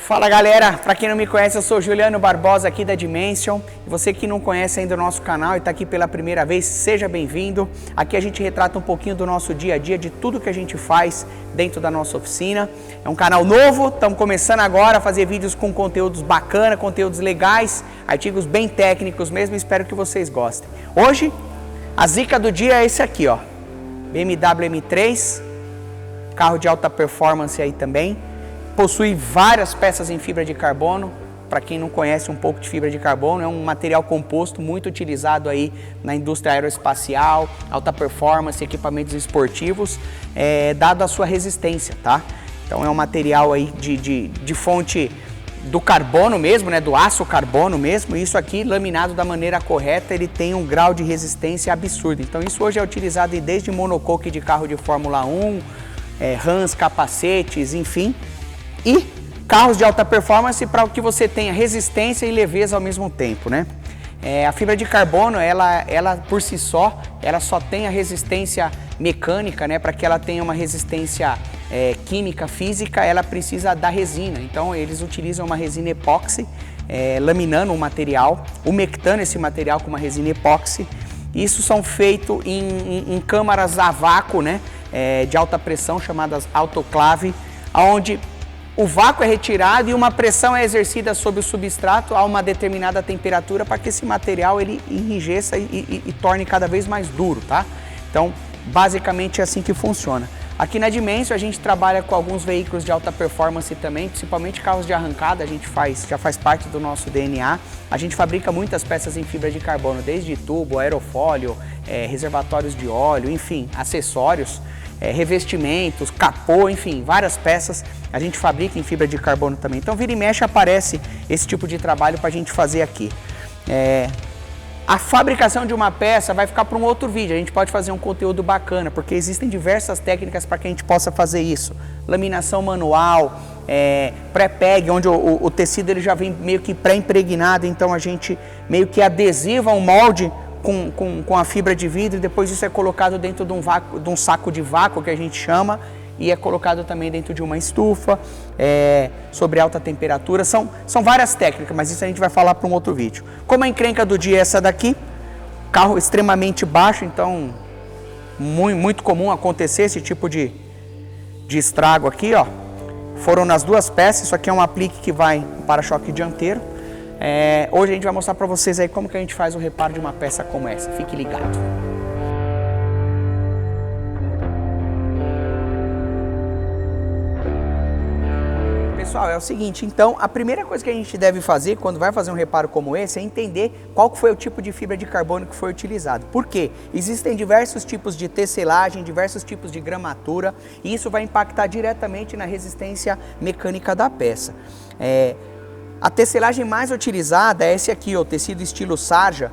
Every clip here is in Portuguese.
Fala galera, para quem não me conhece, eu sou Juliano Barbosa aqui da Dimension. Você que não conhece ainda o nosso canal e está aqui pela primeira vez, seja bem-vindo. Aqui a gente retrata um pouquinho do nosso dia a dia, de tudo que a gente faz dentro da nossa oficina. É um canal novo, estamos começando agora a fazer vídeos com conteúdos bacana, conteúdos legais, artigos bem técnicos mesmo, espero que vocês gostem. Hoje, a zica do dia é esse aqui, ó, BMW M3, carro de alta performance aí também. Possui várias peças em fibra de carbono. Para quem não conhece um pouco de fibra de carbono, é um material composto muito utilizado aí na indústria aeroespacial, alta performance, equipamentos esportivos, dado a sua resistência, tá? Então é um material aí de fonte do carbono mesmo, né? Do aço carbono mesmo. E isso aqui, laminado da maneira correta, ele tem um grau de resistência absurdo. Então isso hoje é utilizado desde monocoque de carro de Fórmula 1, rãs, capacetes, enfim. E carros de alta performance para que você tenha resistência e leveza ao mesmo tempo, né? A fibra de carbono, ela por si só, ela só tem a resistência mecânica, né? Para que ela tenha uma resistência química, física, ela precisa da resina. Então eles utilizam uma resina epóxi, laminando o material, umectando esse material com uma resina epóxi. Isso são feitos em câmaras a vácuo, né? De alta pressão, chamadas autoclave, onde o vácuo é retirado e uma pressão é exercida sobre o substrato a uma determinada temperatura para que esse material ele enrijeça e torne cada vez mais duro, tá? Então, basicamente é assim que funciona. Aqui na Dimension a gente trabalha com alguns veículos de alta performance também, principalmente carros de arrancada, já faz parte do nosso DNA. A gente fabrica muitas peças em fibra de carbono, desde tubo, aerofólio, reservatórios de óleo, enfim, acessórios. Revestimentos, capô, enfim, várias peças a gente fabrica em fibra de carbono também. Então vira e mexe aparece esse tipo de trabalho para a gente fazer aqui. A fabricação de uma peça vai ficar para um outro vídeo, a gente pode fazer um conteúdo bacana, porque existem diversas técnicas para que a gente possa fazer isso. Laminação manual, pré-peg, onde o tecido ele já vem meio que pré-impregnado, então a gente meio que adesiva um molde com a fibra de vidro e depois isso é colocado dentro de um saco de vácuo que a gente chama e é colocado também dentro de uma estufa, sobre alta temperatura. São várias técnicas, mas isso a gente vai falar para um outro vídeo. Como a encrenca do dia é essa daqui, carro extremamente baixo, então muito comum acontecer esse tipo de estrago aqui, ó. Foram nas duas peças, isso aqui é um aplique que vai no para-choque dianteiro. Hoje a gente vai mostrar para vocês aí como que a gente faz o reparo de uma peça como essa. Fique ligado. Pessoal, é o seguinte, então a primeira coisa que a gente deve fazer quando vai fazer um reparo como esse é entender qual foi o tipo de fibra de carbono que foi utilizado. Por quê? Existem diversos tipos de tecelagem, diversos tipos de gramatura e isso vai impactar diretamente na resistência mecânica da peça. A tecelagem mais utilizada é esse aqui, o tecido estilo sarja,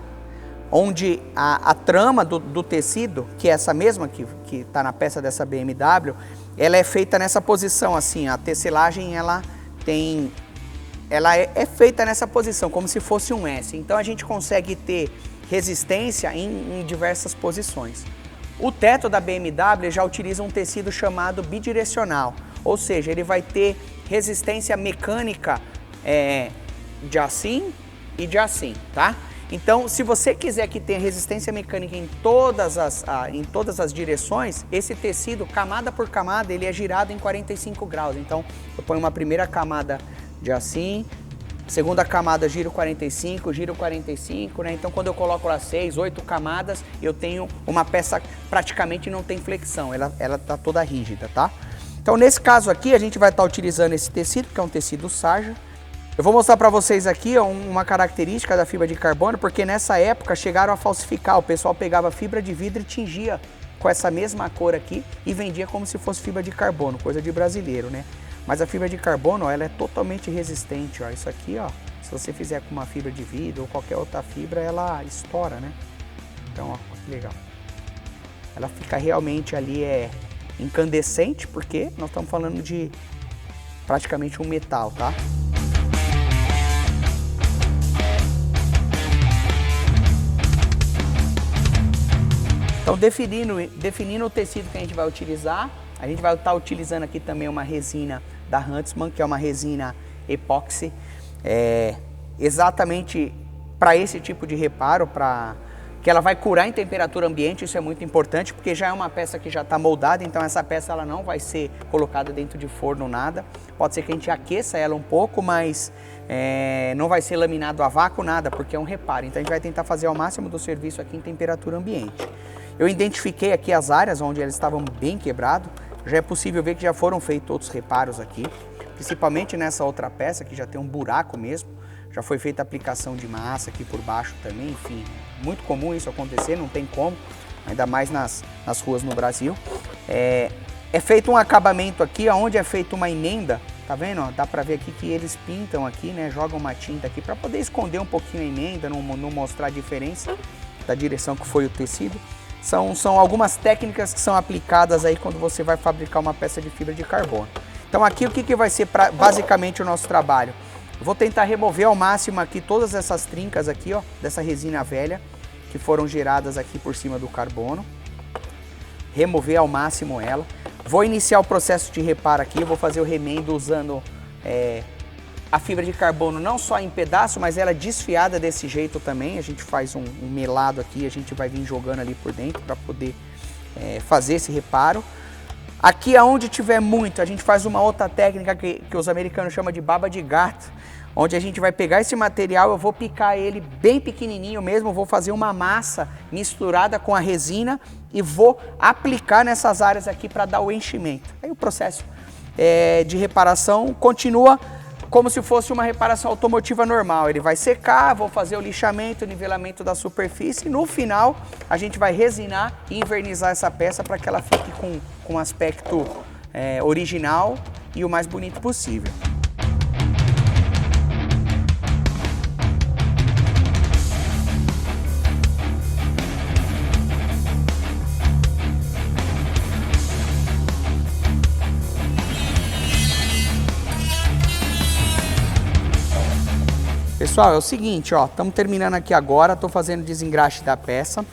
onde a trama do tecido, que é essa mesma que está na peça dessa BMW, ela é feita nessa posição assim, a tecelagem ela é feita nessa posição, como se fosse um S. Então a gente consegue ter resistência em diversas posições. O teto da BMW já utiliza um tecido chamado bidirecional, ou seja, ele vai ter resistência mecânica de assim e de assim, tá? Então, se você quiser que tenha resistência mecânica em todas as direções, esse tecido, camada por camada, ele é girado em 45 graus. Então, eu ponho uma primeira camada de assim, segunda camada giro 45, né? Então, quando eu coloco lá 6, 8 camadas, eu tenho uma peça praticamente não tem flexão, ela tá toda rígida, tá? Então, nesse caso aqui, a gente vai estar utilizando esse tecido, que é um tecido sarja. Eu vou mostrar para vocês aqui uma característica da fibra de carbono, porque nessa época chegaram a falsificar, o pessoal pegava fibra de vidro e tingia com essa mesma cor aqui e vendia como se fosse fibra de carbono, coisa de brasileiro, né? Mas a fibra de carbono, ó, ela é totalmente resistente, ó. Isso aqui, ó, Se você fizer com uma fibra de vidro ou qualquer outra fibra, ela estoura, né? Então, ó, que legal. Ela fica realmente ali incandescente, porque nós estamos falando de praticamente um metal, tá? Então, definindo o tecido que a gente vai utilizar, a gente vai estar utilizando aqui também uma resina da Huntsman, que é uma resina epóxi, exatamente para esse tipo de reparo, que ela vai curar em temperatura ambiente. Isso é muito importante, porque já é uma peça que já está moldada, então essa peça ela não vai ser colocada dentro de forno, nada. Pode ser que a gente aqueça ela um pouco, mas não vai ser laminado a vácuo, nada, porque é um reparo. Então a gente vai tentar fazer ao máximo do serviço aqui em temperatura ambiente. Eu identifiquei aqui as áreas onde elas estavam bem quebrados. Já é possível ver que já foram feitos outros reparos aqui, principalmente nessa outra peça que já tem um buraco mesmo. Já foi feita a aplicação de massa aqui por baixo também, enfim, muito comum isso acontecer, não tem como, ainda mais nas ruas no Brasil. É feito um acabamento aqui, onde é feita uma emenda, tá vendo? Ó, dá pra ver aqui que eles pintam aqui, né? Jogam uma tinta aqui para poder esconder um pouquinho a emenda, não mostrar a diferença da direção que foi o tecido. São algumas técnicas que são aplicadas aí quando você vai fabricar uma peça de fibra de carbono. Então aqui o que vai ser basicamente o nosso trabalho? Eu vou tentar remover ao máximo aqui todas essas trincas aqui, ó, dessa resina velha que foram geradas aqui por cima do carbono. Remover ao máximo ela. Vou iniciar o processo de reparo aqui, eu vou fazer o remendo usando a fibra de carbono não só em pedaço, mas ela desfiada desse jeito também. A gente faz um melado aqui, a gente vai vir jogando ali por dentro para poder fazer esse reparo. Aqui aonde tiver muito, a gente faz uma outra técnica que os americanos chamam de baba de gato, onde a gente vai pegar esse material, eu vou picar ele bem pequenininho mesmo, vou fazer uma massa misturada com a resina e vou aplicar nessas áreas aqui para dar o enchimento. Aí o processo de reparação continua como se fosse uma reparação automotiva normal. Ele vai secar, vou fazer o lixamento, o nivelamento da superfície e no final a gente vai resinar e invernizar essa peça para que ela fique com um aspecto original e o mais bonito possível. Pessoal, é o seguinte, ó, estamos terminando aqui agora, estou fazendo o desengraxe da peça.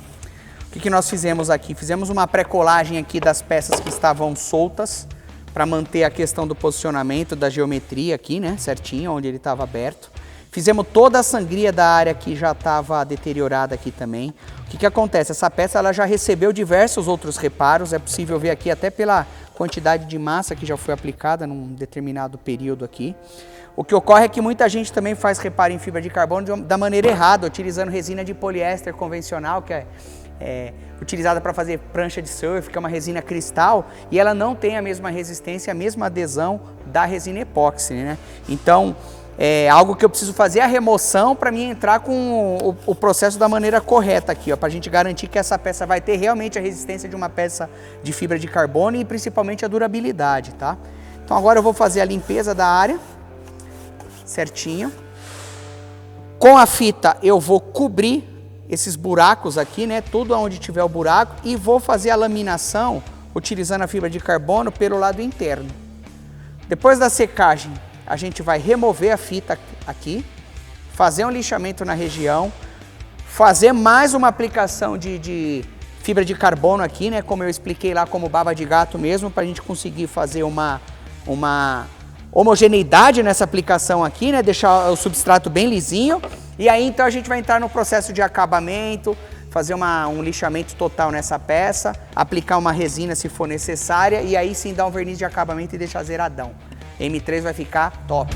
O que nós fizemos aqui? Fizemos uma pré-colagem aqui das peças que estavam soltas, para manter a questão do posicionamento, da geometria aqui, né, certinho, onde ele estava aberto. Fizemos toda a sangria da área que já estava deteriorada aqui também. O que acontece? Essa peça ela já recebeu diversos outros reparos, é possível ver aqui até pela quantidade de massa que já foi aplicada num determinado período aqui. O que ocorre é que muita gente também faz reparo em fibra de carbono da maneira errada, utilizando resina de poliéster convencional, que é utilizada para fazer prancha de surf, que é uma resina cristal, e ela não tem a mesma resistência, a mesma adesão da resina epóxi, né? Então, é algo que eu preciso fazer a remoção para mim entrar com o processo da maneira correta aqui, ó, para a gente garantir que essa peça vai ter realmente a resistência de uma peça de fibra de carbono e principalmente a durabilidade, tá? Então agora eu vou fazer a limpeza da área, certinho. Com a fita eu vou cobrir esses buracos aqui, né? Tudo onde tiver o buraco, e vou fazer a laminação utilizando a fibra de carbono pelo lado interno. Depois da secagem, a gente vai remover a fita aqui, fazer um lixamento na região, fazer mais uma aplicação de fibra de carbono aqui, né? Como eu expliquei lá, como baba de gato mesmo, para a gente conseguir fazer uma homogeneidade nessa aplicação aqui, né? Deixar o substrato bem lisinho. E aí então a gente vai entrar no processo de acabamento, fazer um lixamento total nessa peça, aplicar uma resina se for necessária e aí sim dar um verniz de acabamento e deixar zeradão. M3 vai ficar top.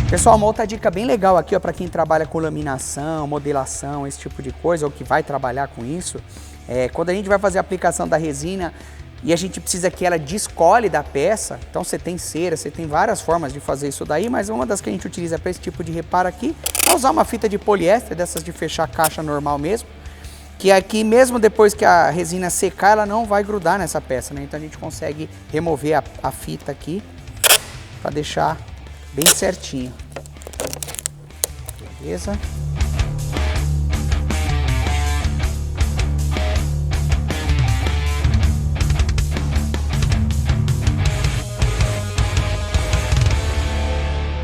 Pessoal, uma outra dica bem legal aqui, ó, para quem trabalha com laminação, modelação, esse tipo de coisa, ou que vai trabalhar com isso, quando a gente vai fazer a aplicação da resina e a gente precisa que ela descole da peça, então você tem cera, você tem várias formas de fazer isso daí, mas uma das que a gente utiliza para esse tipo de reparo aqui é usar uma fita de poliéster, dessas de fechar caixa normal mesmo. Que aqui, mesmo depois que a resina secar, ela não vai grudar nessa peça, né? Então a gente consegue remover a fita aqui para deixar bem certinho. Beleza?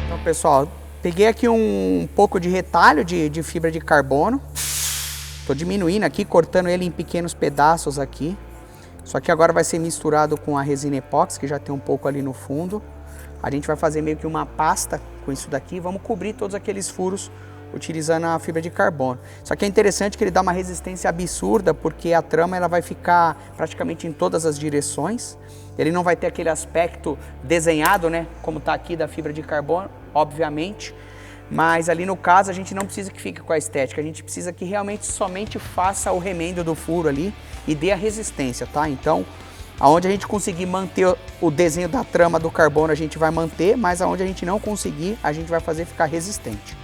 Então, pessoal, peguei aqui um pouco de retalho de fibra de carbono. Estou diminuindo aqui, cortando ele em pequenos pedaços aqui. Só que agora vai ser misturado com a resina epóxi, que já tem um pouco ali no fundo. A gente vai fazer meio que uma pasta com isso daqui. Vamos cobrir todos aqueles furos utilizando a fibra de carbono. Só que é interessante que ele dá uma resistência absurda, porque a trama ela vai ficar praticamente em todas as direções. Ele não vai ter aquele aspecto desenhado, né, como está aqui da fibra de carbono, obviamente. Mas ali no caso a gente não precisa que fique com a estética, a gente precisa que realmente somente faça o remendo do furo ali e dê a resistência, tá? Então, aonde a gente conseguir manter o desenho da trama do carbono a gente vai manter, mas aonde a gente não conseguir a gente vai fazer ficar resistente.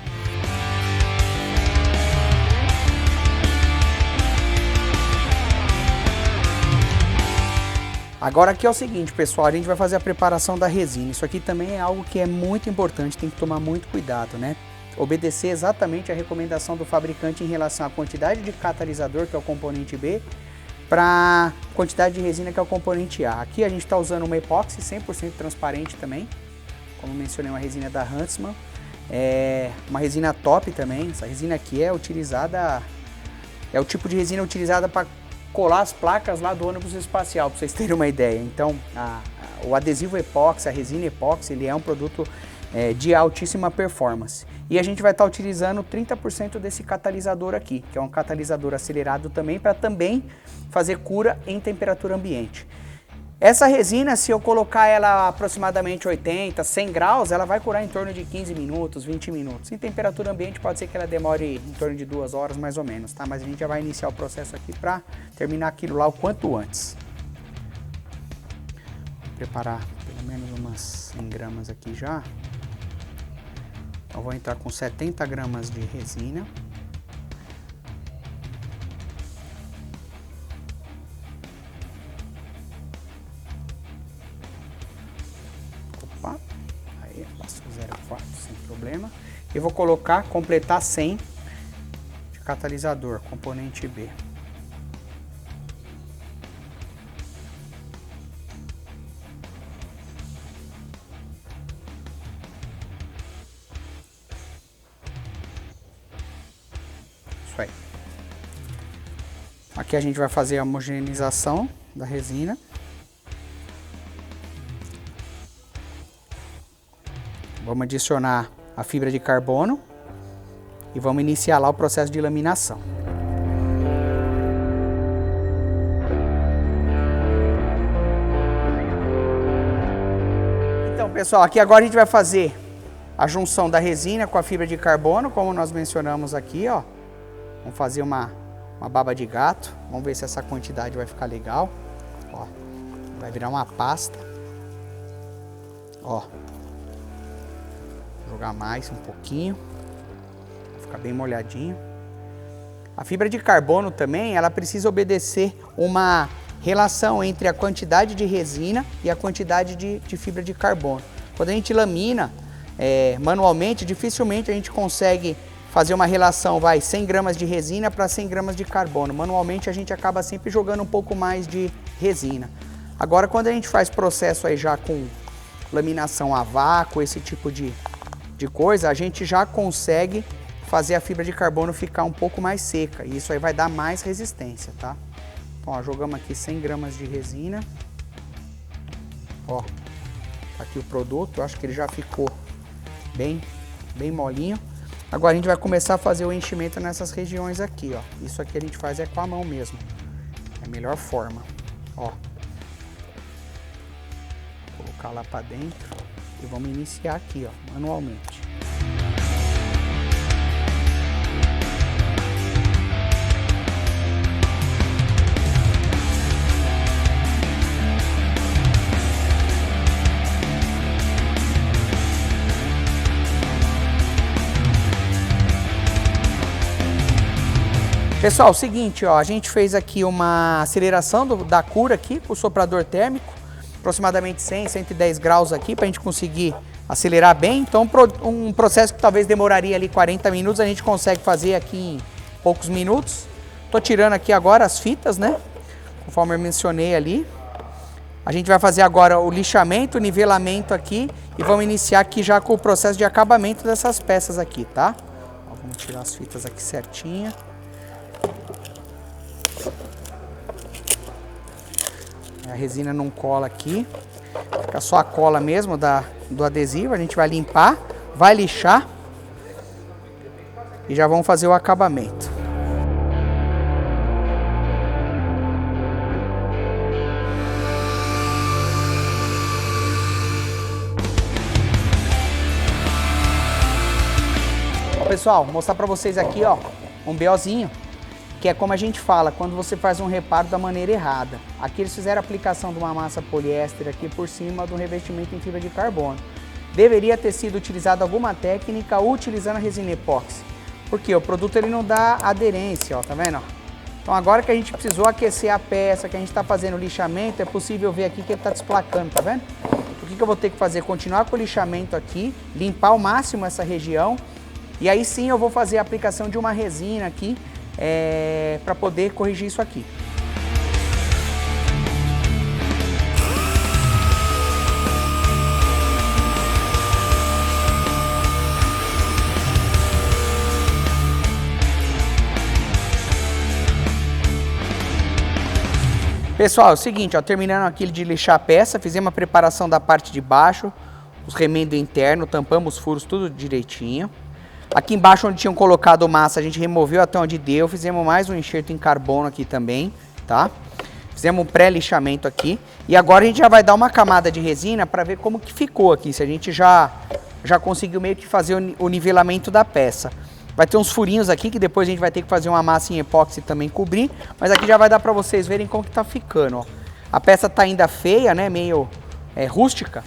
Agora aqui é o seguinte, pessoal, a gente vai fazer a preparação da resina. Isso aqui também é algo que é muito importante, tem que tomar muito cuidado, né? Obedecer exatamente a recomendação do fabricante em relação à quantidade de catalisador, que é o componente B, para a quantidade de resina, que é o componente A. Aqui a gente está usando uma epóxi 100% transparente também, como mencionei, uma resina da Huntsman. É uma resina top também. Essa resina aqui é utilizada, é o tipo de resina utilizada para colar as placas lá do ônibus espacial, para vocês terem uma ideia. Então, o adesivo epóxi, a resina epóxi, ele é um produto de altíssima performance. E a gente vai estar utilizando 30% desse catalisador aqui, que é um catalisador acelerado também, para também fazer cura em temperatura ambiente. Essa resina, se eu colocar ela aproximadamente 80, 100 graus, ela vai curar em torno de 15 minutos, 20 minutos. Em temperatura ambiente pode ser que ela demore em torno de 2 horas mais ou menos, tá? Mas a gente já vai iniciar o processo aqui para terminar aquilo lá o quanto antes. Vou preparar pelo menos umas 100 gramas aqui já. Então vou entrar com 70 gramas de resina. Aí, passo 0,4 sem problema. E vou colocar, completar 100 de catalisador, componente B. Isso aí. Aqui a gente vai fazer a homogeneização da resina. Vamos adicionar a fibra de carbono e vamos iniciar lá o processo de laminação. Então, pessoal, aqui agora a gente vai fazer a junção da resina com a fibra de carbono, como nós mencionamos aqui, ó. Vamos fazer uma baba de gato. Vamos ver se essa quantidade vai ficar legal. Ó, vai virar uma pasta. Ó. Jogar mais um pouquinho, ficar bem molhadinho. A fibra de carbono também, ela precisa obedecer uma relação entre a quantidade de resina e a quantidade de fibra de carbono. Quando a gente lamina manualmente, dificilmente a gente consegue fazer uma relação, 100 gramas de resina para 100 gramas de carbono. Manualmente a gente acaba sempre jogando um pouco mais de resina. Agora, quando a gente faz processo aí já com laminação a vácuo, esse tipo de coisa, a gente já consegue fazer a fibra de carbono ficar um pouco mais seca. E isso aí vai dar mais resistência, tá? Então, ó, jogamos aqui 100 gramas de resina. Ó, tá aqui o produto. Eu acho que ele já ficou bem molinho. Agora a gente vai começar a fazer o enchimento nessas regiões aqui, ó. Isso aqui a gente faz com a mão mesmo. É a melhor forma, ó. Vou colocar lá para dentro. E vamos iniciar aqui, ó, manualmente. Pessoal, seguinte, ó, a gente fez aqui uma aceleração da cura aqui com o soprador térmico, aproximadamente 100, 110 graus aqui, para a gente conseguir acelerar bem. Então, um processo que talvez demoraria ali 40 minutos, a gente consegue fazer aqui em poucos minutos. Tô tirando aqui agora as fitas, né? Conforme eu mencionei ali. A gente vai fazer agora o lixamento, o nivelamento aqui e vamos iniciar aqui já com o processo de acabamento dessas peças aqui, tá? Ó, vamos tirar as fitas aqui certinha. A resina não cola aqui, fica só a cola mesmo do adesivo. A gente vai limpar, vai lixar e já vamos fazer o acabamento. Ó, pessoal, vou mostrar para vocês aqui, ó, um BOzinho. Que é como a gente fala, quando você faz um reparo da maneira errada. Aqui eles fizeram a aplicação de uma massa poliéster aqui por cima do revestimento em fibra de carbono. Deveria ter sido utilizada alguma técnica utilizando a resina epóxi. Porque o produto ele não dá aderência, ó, tá vendo? Então agora que a gente precisou aquecer a peça, que a gente está fazendo o lixamento, é possível ver aqui que ele está desplacando, tá vendo? O que eu vou ter que fazer? Continuar com o lixamento aqui, limpar ao máximo essa região. E aí sim eu vou fazer a aplicação de uma resina aqui, para poder corrigir isso aqui. Pessoal, é o seguinte, ó, terminando aqui de lixar a peça, fizemos a preparação da parte de baixo, os remendos internos, tampamos os furos tudo direitinho. Aqui embaixo onde tinham colocado massa, a gente removeu até onde deu, fizemos mais um enxerto em carbono aqui também, tá? Fizemos um pré-lixamento aqui e agora a gente já vai dar uma camada de resina para ver como que ficou aqui, se a gente já conseguiu meio que fazer o nivelamento da peça. Vai ter uns furinhos aqui que depois a gente vai ter que fazer uma massa em epóxi também cobrir, mas aqui já vai dar para vocês verem como que tá ficando, ó. A peça tá ainda feia, né, meio rústica,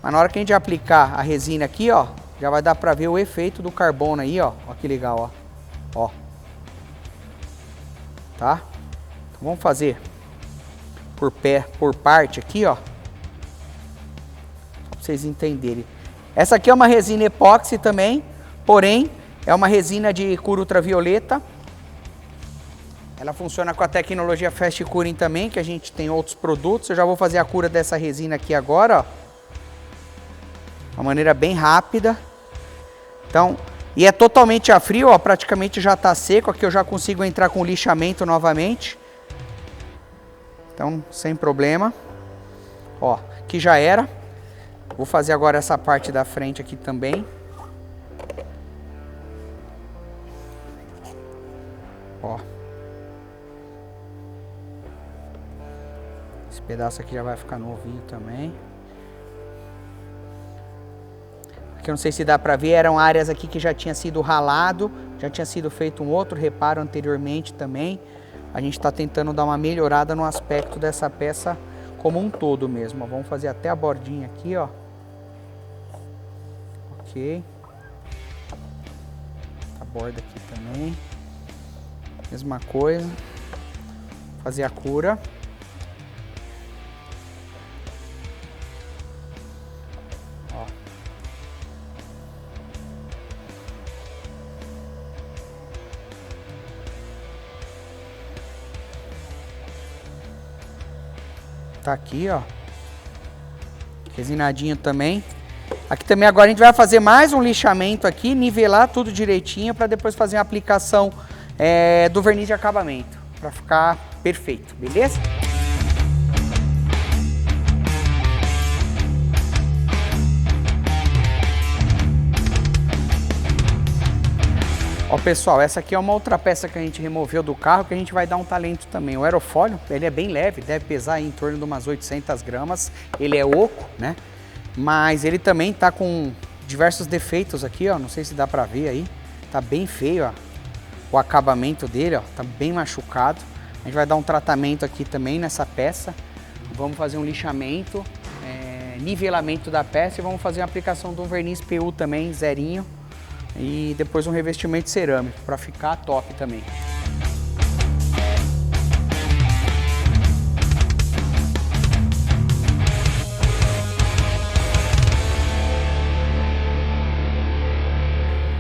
mas na hora que a gente aplicar a resina aqui, ó, já vai dar pra ver o efeito do carbono aí, ó. Ó que legal, ó. Ó. Tá? Então vamos fazer por parte aqui, ó. Só pra vocês entenderem. Essa aqui é uma resina epóxi também, porém é uma resina de cura ultravioleta. Ela funciona com a tecnologia Fast Curing também, que a gente tem outros produtos. Eu já vou fazer a cura dessa resina aqui agora, ó. Uma maneira bem rápida. Então, e é totalmente a frio, ó, praticamente já está seco. Aqui eu já consigo entrar com lixamento novamente. Então, sem problema. Ó, aqui já era. Vou fazer agora essa parte da frente aqui também. Ó. Esse pedaço aqui já vai ficar novinho também. Aqui eu não sei se dá pra ver, eram áreas aqui que já tinha sido ralado, já tinha sido feito um outro reparo anteriormente também. A gente tá tentando dar uma melhorada no aspecto dessa peça como um todo mesmo. Vamos fazer até a bordinha aqui, ó. Ok. A borda aqui também. Mesma coisa. Fazer a cura. Tá aqui, ó. Resinadinho também. Aqui também agora a gente vai fazer mais um lixamento aqui, nivelar tudo direitinho para depois fazer a aplicação do verniz de acabamento, para ficar perfeito, beleza? Ó, pessoal, essa aqui é uma outra peça que a gente removeu do carro, que a gente vai dar um talento também. O aerofólio, ele é bem leve, deve pesar aí em torno de umas 800 gramas. Ele é oco, né? Mas ele também tá com diversos defeitos aqui, ó. Não sei se dá pra ver aí. Tá bem feio, ó. O acabamento dele, ó, tá bem machucado. A gente vai dar um tratamento aqui também nessa peça. Vamos fazer um lixamento, nivelamento da peça e vamos fazer uma aplicação de um verniz PU também, zerinho. E depois um revestimento cerâmico para ficar top também.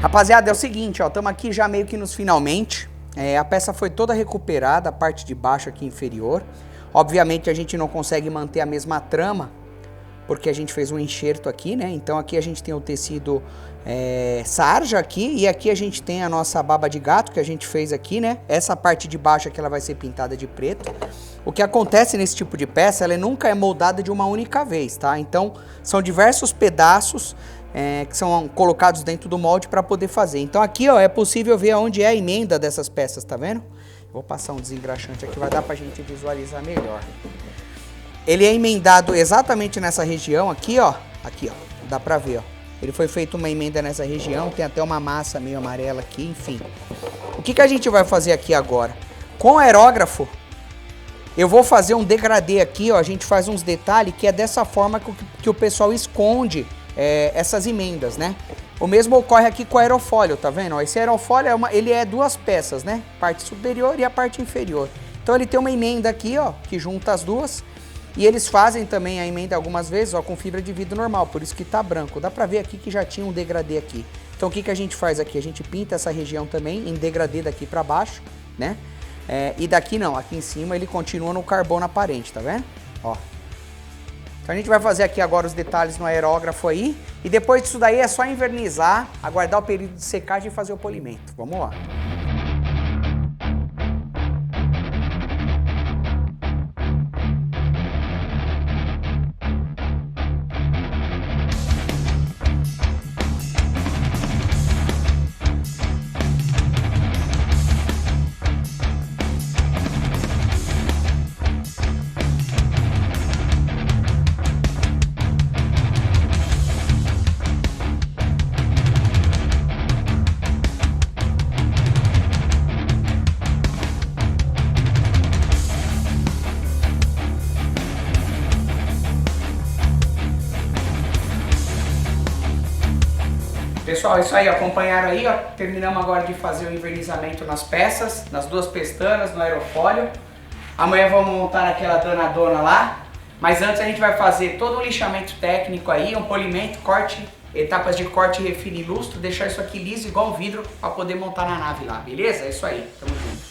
Rapaziada, é o seguinte, ó, estamos aqui já meio que nos finalmente. A peça foi toda recuperada, a parte de baixo aqui inferior. Obviamente a gente não consegue manter a mesma trama, porque a gente fez um enxerto aqui, né? Então aqui a gente tem o tecido sarja aqui, e aqui a gente tem a nossa baba de gato que a gente fez aqui, né? Essa parte de baixo aqui ela vai ser pintada de preto. O que acontece nesse tipo de peça, ela nunca é moldada de uma única vez, tá? Então são diversos pedaços que são colocados dentro do molde para poder fazer. Então aqui, ó, é possível ver onde é a emenda dessas peças, tá vendo? Vou passar um desengraxante aqui, vai dar pra gente visualizar melhor. Ele é emendado exatamente nessa região aqui, ó. Aqui, ó. Dá pra ver, ó. Ele foi feito uma emenda nessa região, tem até uma massa meio amarela aqui, enfim. O que a gente vai fazer aqui agora? Com o aerógrafo, eu vou fazer um degradê aqui, ó. A gente faz uns detalhes que é dessa forma que o pessoal esconde essas emendas, né? O mesmo ocorre aqui com o aerofólio, tá vendo? Ó, esse aerofólio ele é duas peças, né? Parte superior e a parte inferior. Então ele tem uma emenda aqui, ó, que junta as duas. E eles fazem também a emenda algumas vezes, ó, com fibra de vidro normal, por isso que tá branco. Dá pra ver aqui que já tinha um degradê aqui. Então o que a gente faz aqui? A gente pinta essa região também em degradê daqui pra baixo, né? E daqui não, aqui em cima ele continua no carbono aparente, tá vendo? Ó. Então a gente vai fazer aqui agora os detalhes no aerógrafo aí, e depois disso daí é só invernizar, aguardar o período de secagem e fazer o polimento. Vamos lá. Pessoal, é isso aí, acompanharam aí, ó, terminamos agora de fazer o invernizamento nas peças, nas duas pestanas, no aerofólio. Amanhã vamos montar aquela danadona lá, mas antes a gente vai fazer todo o lixamento técnico aí, um polimento, corte, etapas de corte, refino e lustro, deixar isso aqui liso igual vidro para poder montar na nave lá, beleza? É isso aí, tamo junto.